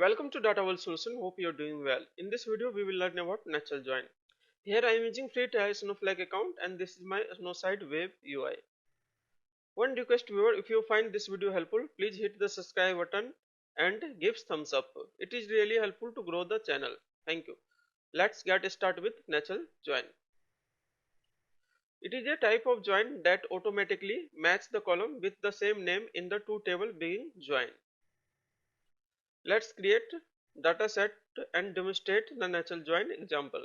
Welcome to Data World Solution. Hope you're doing well. In this video, we will learn about natural join. Here I am using free trial Snowflake account and this is my Snowside web UI. One request viewer, if you find this video helpful, please hit the subscribe button and give thumbs up. It is really helpful to grow the channel. Thank you. Let's get started with natural join. It is a type of join that automatically match the column with the same name in the two table being joined. Let's create dataset and demonstrate the natural join example.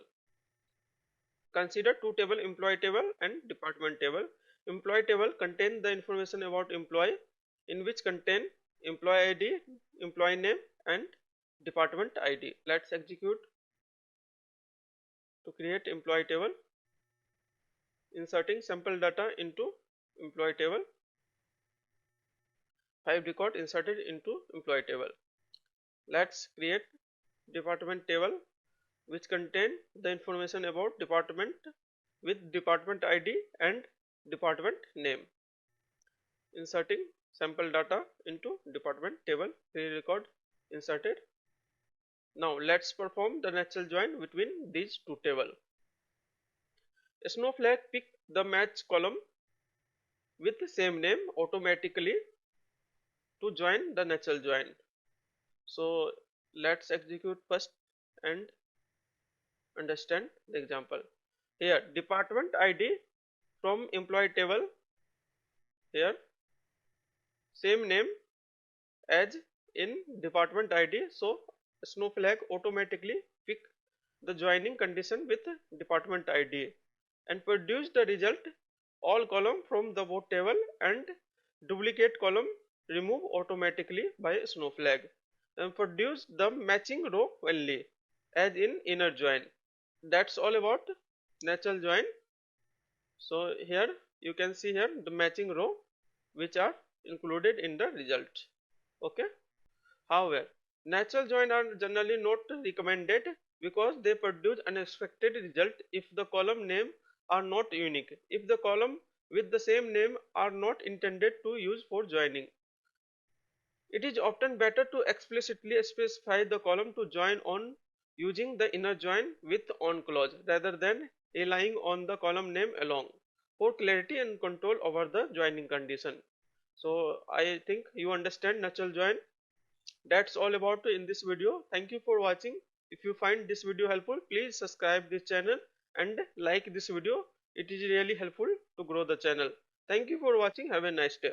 Consider two table, employee table and department table. Employee table contain the information about employee, in which contain employee ID, employee name and department ID. Let's execute to create employee table, inserting sample data into employee table. 5 record inserted into employee table. Let's create department table, which contain the information about department with department ID and department name. Inserting sample data into department table, record inserted. Now let's perform the natural join between these two tables. Snowflake pick the match column with the same name automatically to join the natural join. So let's execute first and understand the example. Here department ID from employee table, here same name as in department ID, so Snowflake automatically pick the joining condition with department ID and produce the result all column from the both table and duplicate column remove automatically by Snowflake and produce the matching row only as in inner join. That's all about natural join. So here you can see here the matching row which are included in the result. Okay. However, natural join are generally not recommended because they produce unexpected result if the column name are not unique. If the column with the same name are not intended to use for joining. It is often better to explicitly specify the column to join on using the inner join with on clause rather than relying on the column name alone for clarity and control over the joining condition. So I think you understand natural join. That's all about in this video. Thank you for watching. If you find this video helpful, please subscribe this channel and like this video. It is really helpful to grow the channel. Thank you for watching. Have a nice day.